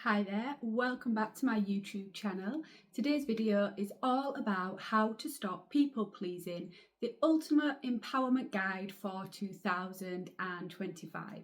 Hi there, welcome back to my YouTube channel. Today's video is all about how to stop people pleasing, the ultimate empowerment guide for 2025.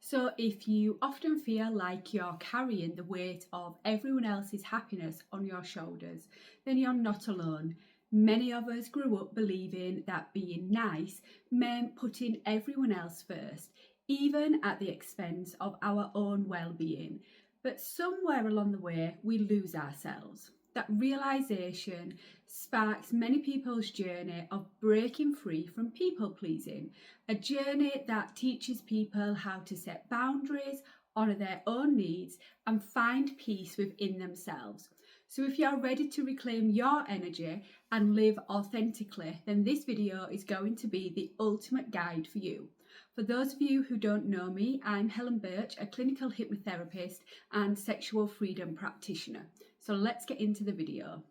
So if you often feel like you're carrying the weight of everyone else's happiness on your shoulders, then you're not alone. Many of us grew up believing that being nice meant putting everyone else first, even at the expense of our own well-being. But somewhere along the way, we lose ourselves. That realization sparks many people's journey of breaking free from people pleasing, a journey that teaches people how to set boundaries, honour their own needs, and find peace within themselves. So if you're ready to reclaim your energy and live authentically, then this video is going to be the ultimate guide for you. For those of you who don't know me, I'm Helen Birch, a clinical hypnotherapist and sexual freedom practitioner. So let's get into the video.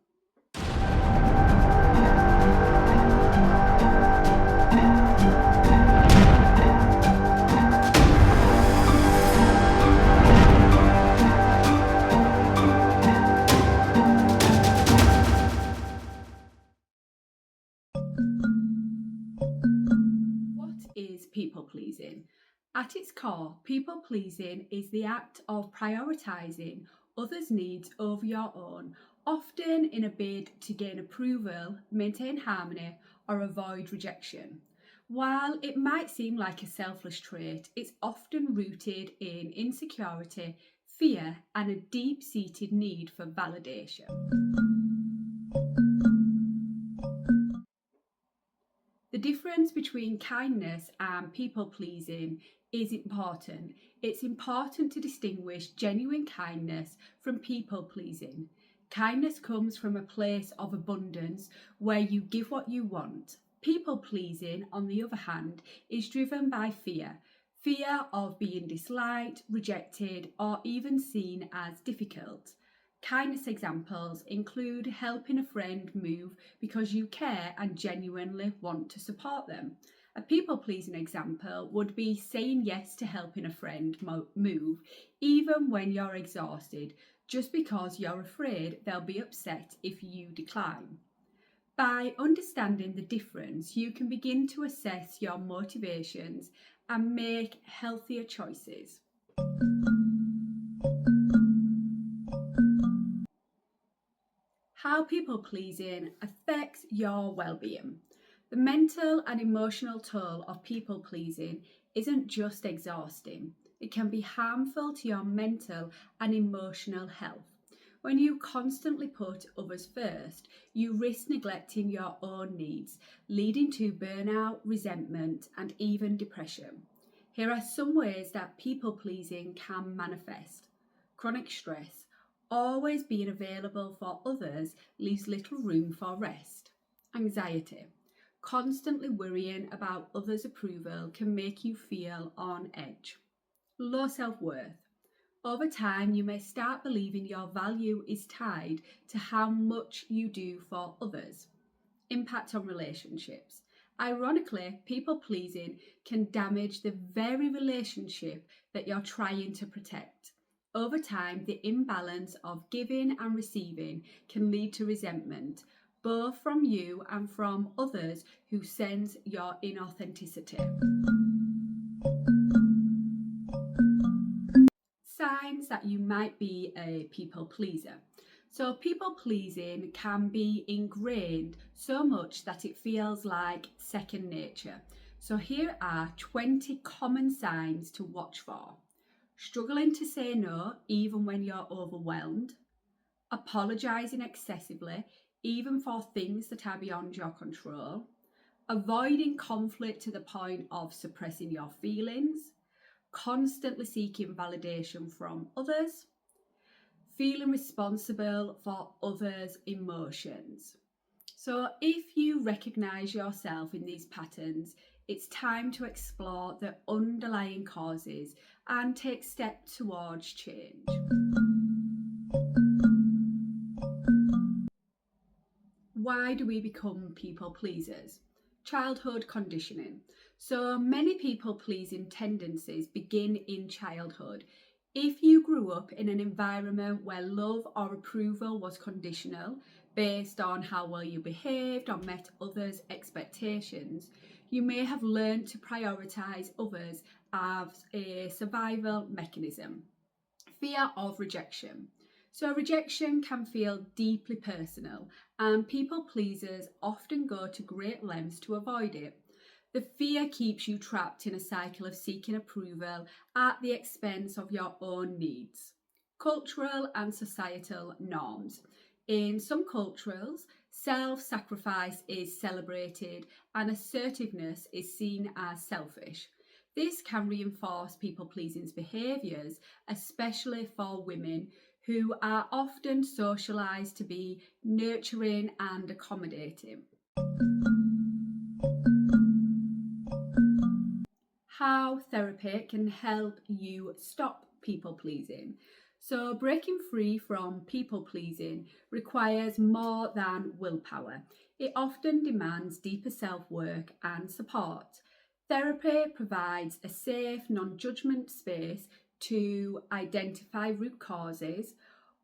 Is people pleasing? At its core, people pleasing is the act of prioritising others' needs over your own, often in a bid to gain approval, maintain harmony, or avoid rejection. While it might seem like a selfless trait, it's often rooted in insecurity, fear, and a deep-seated need for validation. The difference between kindness and people pleasing is important. It's important to distinguish genuine kindness from people pleasing. Kindness comes from a place of abundance where you give what you want. People pleasing, on the other hand, is driven by fear. Fear of being disliked, rejected, or even seen as difficult. Kindness examples include helping a friend move because you care and genuinely want to support them. A people-pleasing example would be saying yes to helping a friend move even when you're exhausted, just because you're afraid they'll be upset if you decline. By understanding the difference, you can begin to assess your motivations and make healthier choices. How people pleasing affects your well-being. The mental and emotional toll of people pleasing isn't just exhausting. It can be harmful to your mental and emotional health. When you constantly put others first, you risk neglecting your own needs, leading to burnout, resentment, and even depression. Here are some ways that people pleasing can manifest. Chronic stress. Always being available for others leaves little room for rest. Anxiety. Constantly worrying about others' approval can make you feel on edge. Low self-worth. Over time, you may start believing your value is tied to how much you do for others. Impact on relationships. Ironically, people-pleasing can damage the very relationship that you're trying to protect. Over time, the imbalance of giving and receiving can lead to resentment, both from you and from others who sense your inauthenticity. Signs that you might be a people pleaser. So people pleasing can be ingrained so much that it feels like second nature. So here are 20 common signs to watch for. Struggling to say no even when you're overwhelmed. Apologising excessively even for things that are beyond your control. Avoiding conflict to the point of suppressing your feelings. Constantly seeking validation from others. Feeling responsible for others' emotions. So if you recognise yourself in these patterns, it's time to explore the underlying causes and take steps towards change. Why do we become people pleasers? Childhood conditioning. So many people pleasing tendencies begin in childhood. If you grew up in an environment where love or approval was conditional, based on how well you behaved or met others' expectations, you may have learned to prioritise others as a survival mechanism. Fear of rejection. So, rejection can feel deeply personal, and people pleasers often go to great lengths to avoid it. The fear keeps you trapped in a cycle of seeking approval at the expense of your own needs. Cultural and societal norms. In some cultures, self sacrifice is celebrated and assertiveness is seen as selfish. This can reinforce people pleasing behaviours, especially for women who are often socialised to be nurturing and accommodating. How therapy can help you stop people pleasing. So, breaking free from people pleasing requires more than willpower. It often demands deeper self work and support. Therapy provides a safe, non judgment space to identify root causes,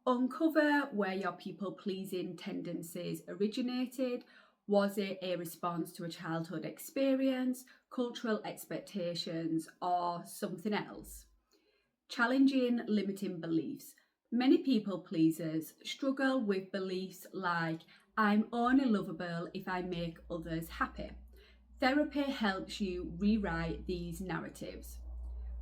uncover where your people pleasing tendencies originated. Was it a response to a childhood experience, cultural expectations, or something else? Challenging limiting beliefs. Many people pleasers struggle with beliefs like, I'm only lovable if I make others happy. Therapy helps you rewrite these narratives.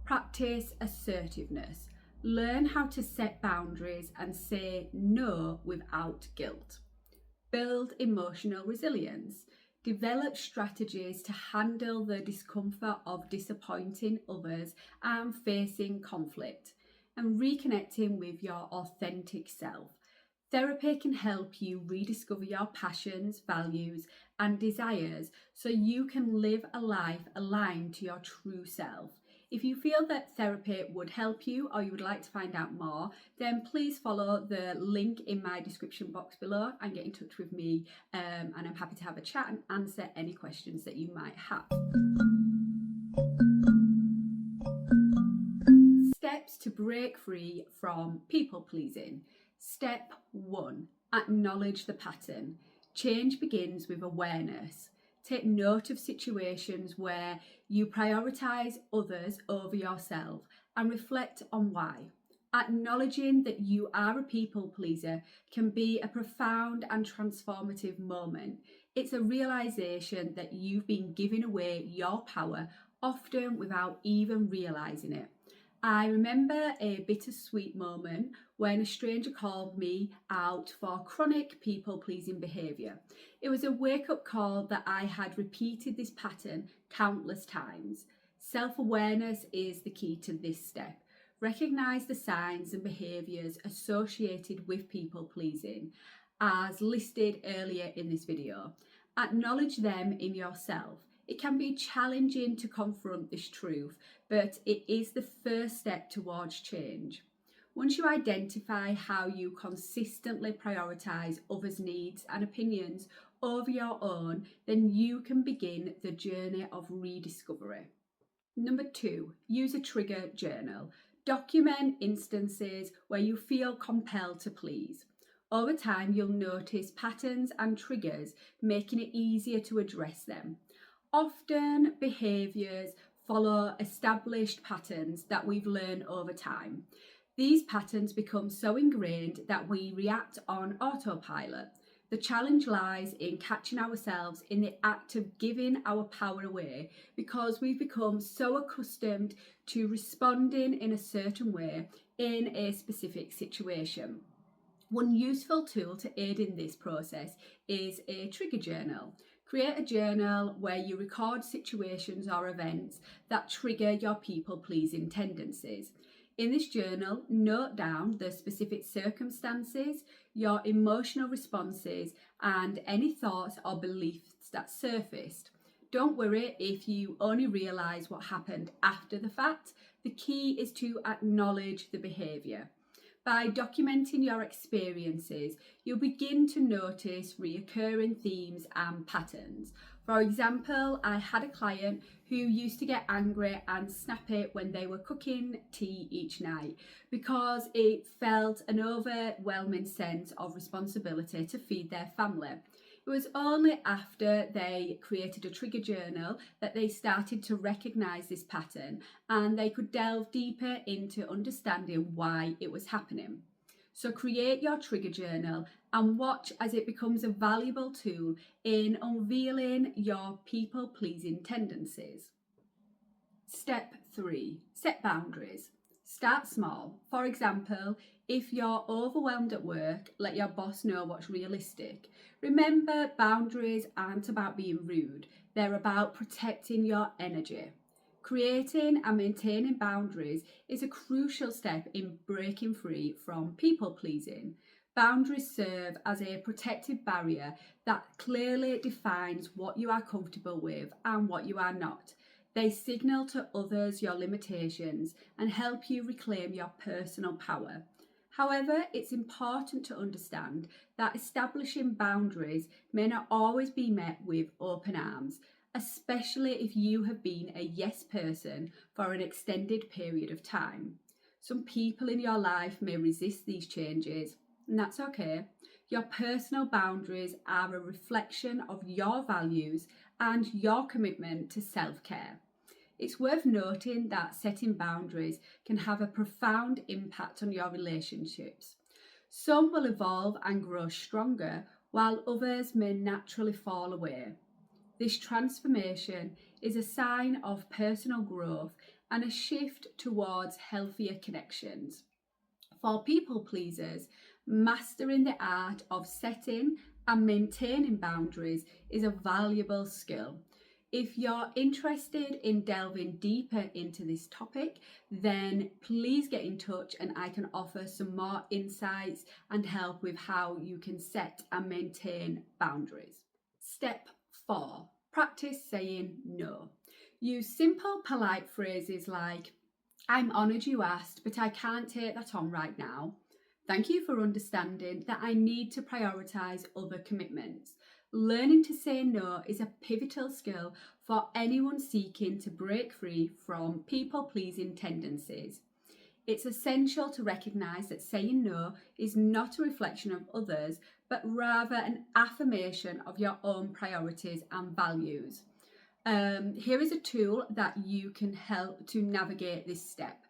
Practice assertiveness. Learn how to set boundaries and say no without guilt. Build emotional resilience. Develop strategies to handle the discomfort of disappointing others and facing conflict, and reconnecting with your authentic self. Therapy can help you rediscover your passions, values, and desires so you can live a life aligned to your true self. If you feel that therapy would help you or you would like to find out more, then please follow the link in my description box below and get in touch with me, and I'm happy to have a chat and answer any questions that you might have. Steps to break free from people pleasing. Step 1. Acknowledge the pattern. Change begins with awareness. Take note of situations where you prioritise others over yourself and reflect on why. Acknowledging that you are a people pleaser can be a profound and transformative moment. It's a realisation that you've been giving away your power, often without even realising it. I remember a bittersweet moment when a stranger called me out for chronic people-pleasing behaviour. It was a wake-up call that I had repeated this pattern countless times. Self-awareness is the key to this step. Recognise the signs and behaviours associated with people-pleasing, as listed earlier in this video. Acknowledge them in yourself. It can be challenging to confront this truth, but it is the first step towards change. Once you identify how you consistently prioritise others' needs and opinions over your own, then you can begin the journey of rediscovery. Number 2, use a trigger journal. Document instances where you feel compelled to please. Over time, you'll notice patterns and triggers, making it easier to address them. Often, behaviours follow established patterns that we've learned over time. These patterns become so ingrained that we react on autopilot. The challenge lies in catching ourselves in the act of giving our power away because we've become so accustomed to responding in a certain way in a specific situation. One useful tool to aid in this process is a trigger journal. Create a journal where you record situations or events that trigger your people-pleasing tendencies. In this journal, note down the specific circumstances, your emotional responses, and any thoughts or beliefs that surfaced. Don't worry if you only realise what happened after the fact. The key is to acknowledge the behaviour. By documenting your experiences, you'll begin to notice recurring themes and patterns. For example, I had a client who used to get angry and snappy when they were cooking tea each night because it felt an overwhelming sense of responsibility to feed their family. It was only after they created a trigger journal that they started to recognise this pattern and they could delve deeper into understanding why it was happening. So create your trigger journal and watch as it becomes a valuable tool in unveiling your people-pleasing tendencies. Step 3. Set boundaries. Start small. For example, if you're overwhelmed at work, let your boss know what's realistic. Remember, boundaries aren't about being rude, they're about protecting your energy. Creating and maintaining boundaries is a crucial step in breaking free from people pleasing. Boundaries serve as a protective barrier that clearly defines what you are comfortable with and what you are not. They signal to others your limitations and help you reclaim your personal power. However, it's important to understand that establishing boundaries may not always be met with open arms, especially if you have been a yes person for an extended period of time. Some people in your life may resist these changes, and that's okay. Your personal boundaries are a reflection of your values and your commitment to self-care. It's worth noting that setting boundaries can have a profound impact on your relationships. Some will evolve and grow stronger, while others may naturally fall away. This transformation is a sign of personal growth and a shift towards healthier connections. For people pleasers, mastering the art of setting and maintaining boundaries is a valuable skill. If you're interested in delving deeper into this topic, then please get in touch and I can offer some more insights and help with how you can set and maintain boundaries. Step 4. Practice saying no. Use simple, polite phrases like, "I'm honoured you asked, but I can't take that on right now. Thank you for understanding that I need to prioritise other commitments." Learning to say no is a pivotal skill for anyone seeking to break free from people-pleasing tendencies. It's essential to recognise that saying no is not a reflection of others, but rather an affirmation of your own priorities and values. Here is a tool that you can help to navigate this step.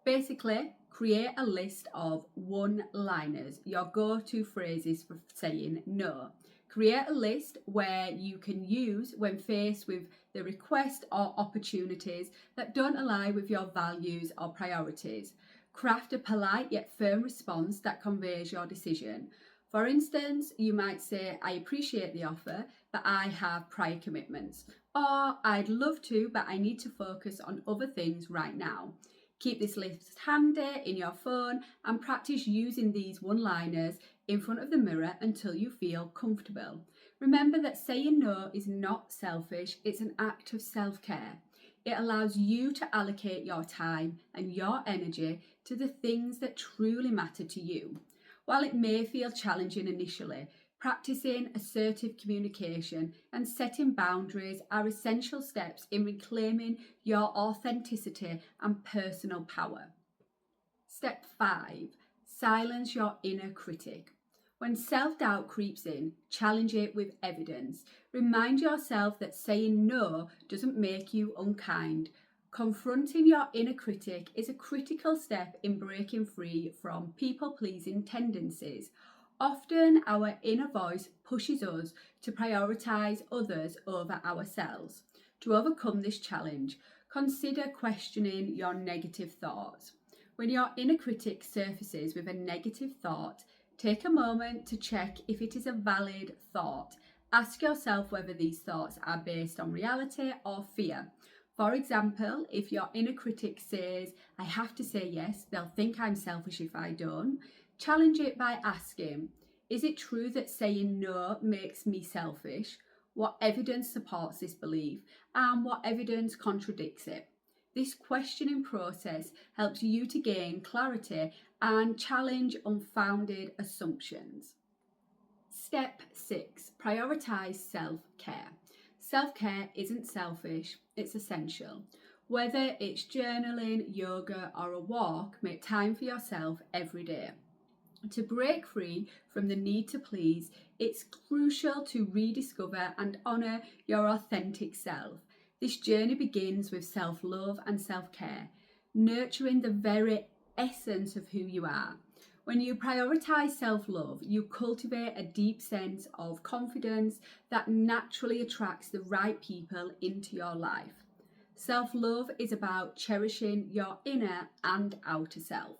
Basically, create a list of one-liners, your go-to phrases for saying no. Create a list where you can use when faced with the request or opportunities that don't align with your values or priorities. Craft a polite yet firm response that conveys your decision. For instance, you might say, "I appreciate the offer, but I have prior commitments." Or, "I'd love to, but I need to focus on other things right now." Keep this list handy in your phone and practice using these one-liners in front of the mirror until you feel comfortable. Remember that saying no is not selfish, it's an act of self-care. It allows you to allocate your time and your energy to the things that truly matter to you. While it may feel challenging initially, practicing assertive communication and setting boundaries are essential steps in reclaiming your authenticity and personal power. Step 5. Silence your inner critic. When self-doubt creeps in, challenge it with evidence. Remind yourself that saying no doesn't make you unkind. Confronting your inner critic is a critical step in breaking free from people-pleasing tendencies. Often our inner voice pushes us to prioritise others over ourselves. To overcome this challenge, consider questioning your negative thoughts. When your inner critic surfaces with a negative thought, take a moment to check if it is a valid thought. Ask yourself whether these thoughts are based on reality or fear. For example, if your inner critic says, "I have to say yes, they'll think I'm selfish if I don't," challenge it by asking, "Is it true that saying no makes me selfish? What evidence supports this belief and what evidence contradicts it?" This questioning process helps you to gain clarity and challenge unfounded assumptions. Step 6. Prioritise self-care. Self-care isn't selfish, it's essential. Whether it's journaling, yoga, or a walk, make time for yourself every day. To break free from the need to please, it's crucial to rediscover and honour your authentic self. This journey begins with self love and self care, nurturing the very essence of who you are. When you prioritise self love, you cultivate a deep sense of confidence that naturally attracts the right people into your life. Self love is about cherishing your inner and outer self.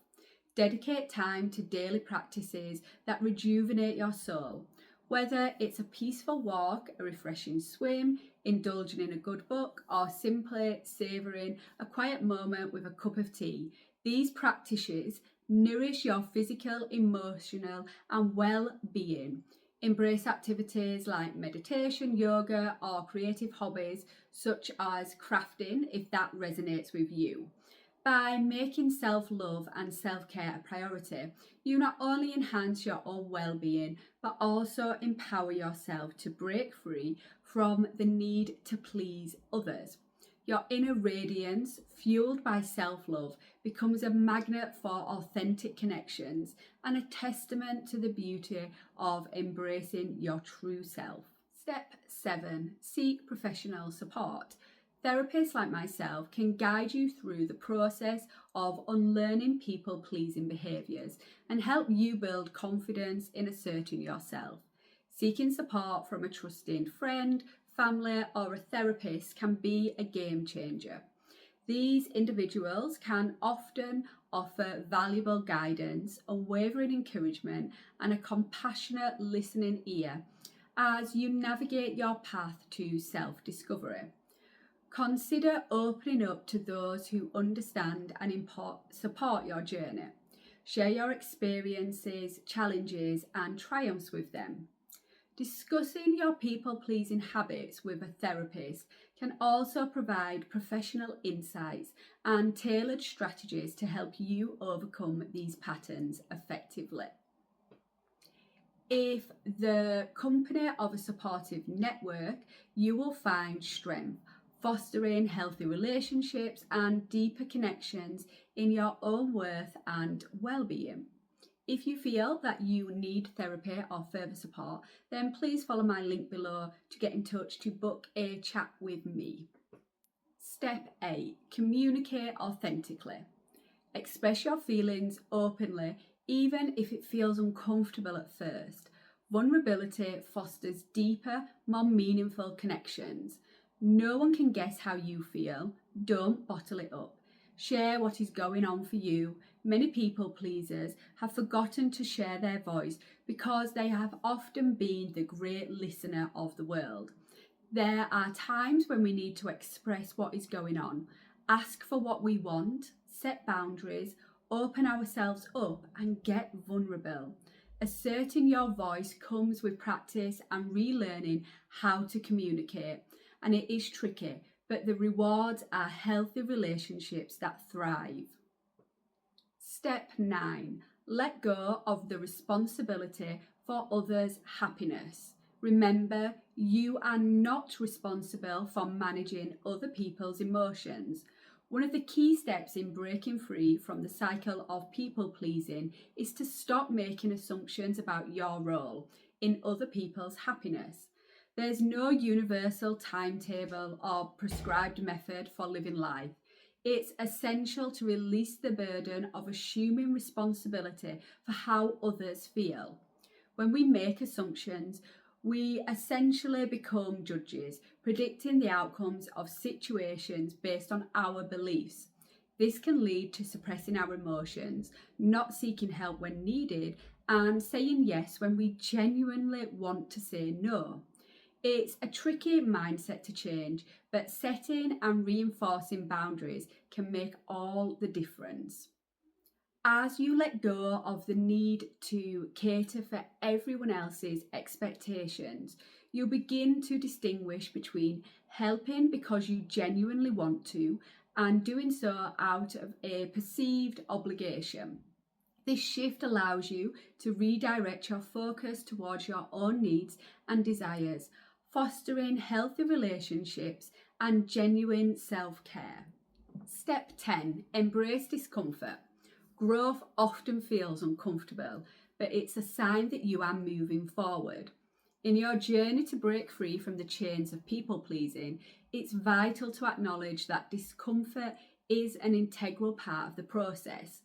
Dedicate time to daily practices that rejuvenate your soul. Whether it's a peaceful walk, a refreshing swim, indulging in a good book, or simply savouring a quiet moment with a cup of tea, these practices nourish your physical, emotional, and well-being. Embrace activities like meditation, yoga, or creative hobbies such as crafting if that resonates with you. By making self-love and self-care a priority, you not only enhance your own well-being, but also empower yourself to break free from the need to please others. Your inner radiance, fueled by self-love, becomes a magnet for authentic connections and a testament to the beauty of embracing your true self. Step 7. Seek professional support. Therapists like myself can guide you through the process of unlearning people-pleasing behaviours and help you build confidence in asserting yourself. Seeking support from a trusting friend, family, or a therapist can be a game changer. These individuals can often offer valuable guidance, unwavering encouragement, and a compassionate listening ear as you navigate your path to self-discovery. Consider opening up to those who understand and support your journey. Share your experiences, challenges, and triumphs with them. Discussing your people-pleasing habits with a therapist can also provide professional insights and tailored strategies to help you overcome these patterns effectively. If the company of a supportive network, you will find strength, fostering healthy relationships and deeper connections in your own worth and well-being. If you feel that you need therapy or further support, then please follow my link below to get in touch to book a chat with me. Step 8. Communicate authentically. Express your feelings openly, even if it feels uncomfortable at first. Vulnerability fosters deeper, more meaningful connections. No one can guess how you feel. Don't bottle it up. Share what is going on for you. Many people pleasers have forgotten to share their voice because they have often been the great listener of the world. There are times when we need to express what is going on, ask for what we want, set boundaries, open ourselves up, and get vulnerable. Asserting your voice comes with practice and relearning how to communicate. And it is tricky, but the rewards are healthy relationships that thrive. Step 9. Let go of the responsibility for others' happiness. Remember, you are not responsible for managing other people's emotions. One of the key steps in breaking free from the cycle of people-pleasing is to stop making assumptions about your role in other people's happiness. There's no universal timetable or prescribed method for living life. It's essential to release the burden of assuming responsibility for how others feel. When we make assumptions, we essentially become judges, predicting the outcomes of situations based on our beliefs. This can lead to suppressing our emotions, not seeking help when needed, and saying yes when we genuinely want to say no. It's a tricky mindset to change, but setting and reinforcing boundaries can make all the difference. As you let go of the need to cater for everyone else's expectations, you begin to distinguish between helping because you genuinely want to and doing so out of a perceived obligation. This shift allows you to redirect your focus towards your own needs and desires, fostering healthy relationships and genuine self-care. Step 10, embrace discomfort. Growth often feels uncomfortable, but it's a sign that you are moving forward. In your journey to break free from the chains of people pleasing, it's vital to acknowledge that discomfort is an integral part of the process.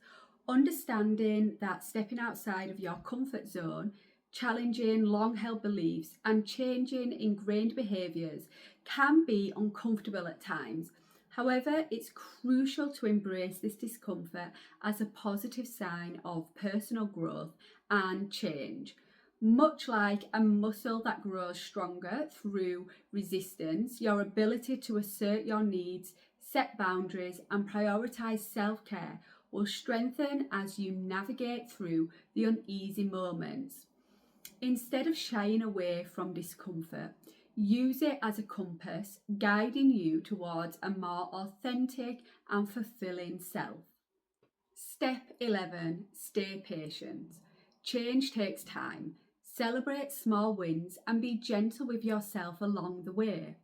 Understanding that stepping outside of your comfort zone, challenging long held beliefs, and changing ingrained behaviours can be uncomfortable at times. However, it's crucial to embrace this discomfort as a positive sign of personal growth and change. Much like a muscle that grows stronger through resistance, your ability to assert your needs, set boundaries, and prioritize self care will strengthen as you navigate through the uneasy moments. Instead of shying away from discomfort, use it as a compass, guiding you towards a more authentic and fulfilling self. Step 11, stay patient. Change takes time. Celebrate small wins and be gentle with yourself along the way.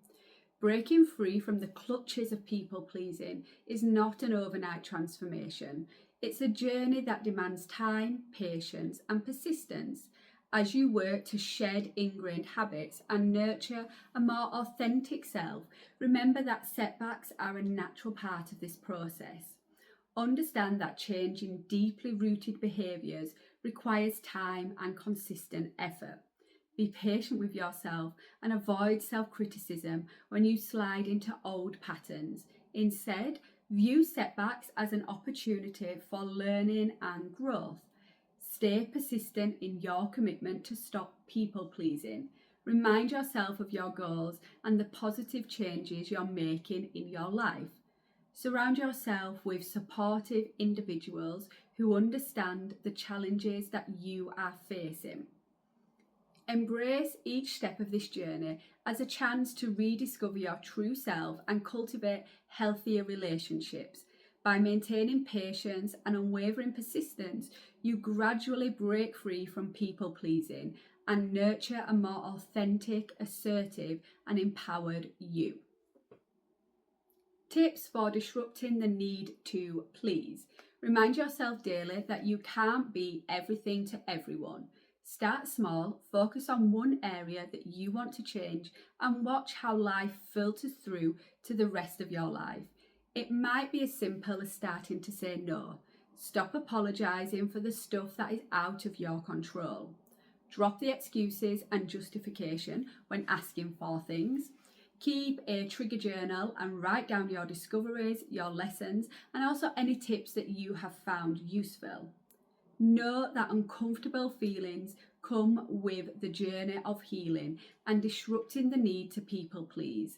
Breaking free from the clutches of people pleasing is not an overnight transformation. It's a journey that demands time, patience, and persistence. As you work to shed ingrained habits and nurture a more authentic self, remember that setbacks are a natural part of this process. Understand that changing deeply rooted behaviours requires time and consistent effort. Be patient with yourself and avoid self-criticism when you slide into old patterns. Instead, view setbacks as an opportunity for learning and growth. Stay persistent in your commitment to stop people pleasing. Remind yourself of your goals and the positive changes you're making in your life. Surround yourself with supportive individuals who understand the challenges that you are facing. Embrace each step of this journey as a chance to rediscover your true self and cultivate healthier relationships. By maintaining patience and unwavering persistence, you gradually break free from people pleasing and nurture a more authentic, assertive, and empowered you. Tips for disrupting the need to please. Remind yourself daily that you can't be everything to everyone. Start small, focus on one area that you want to change, and watch how life filters through to the rest of your life. It might be as simple as starting to say no. Stop apologising for the stuff that is out of your control. Drop the excuses and justification when asking for things. Keep a trigger journal and write down your discoveries, your lessons, and also any tips that you have found useful. Know that uncomfortable feelings come with the journey of healing and disrupting the need to people please.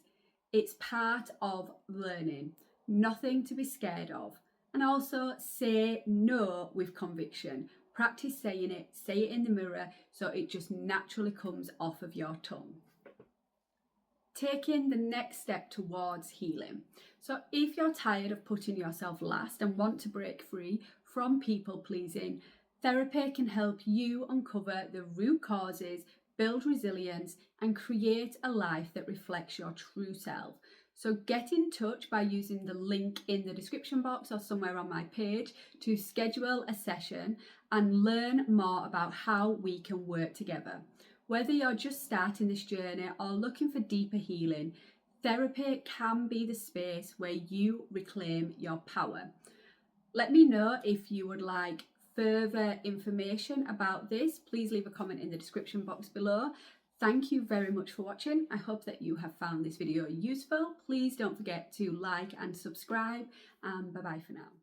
It's part of learning, nothing to be scared of. And also say no with conviction. Practice saying it, say it in the mirror so it just naturally comes off of your tongue. Taking the next step towards healing. So if you're tired of putting yourself last and want to break free from people pleasing, therapy can help you uncover the root causes, build resilience, and create a life that reflects your true self. So get in touch by using the link in the description box or somewhere on my page to schedule a session and learn more about how we can work together. Whether you're just starting this journey or looking for deeper healing, therapy can be the space where you reclaim your power. Let me know if you would like further information about this. Please leave a comment in the description box below. Thank you very much for watching. I hope that you have found this video useful. Please don't forget to like and subscribe, and bye bye for now.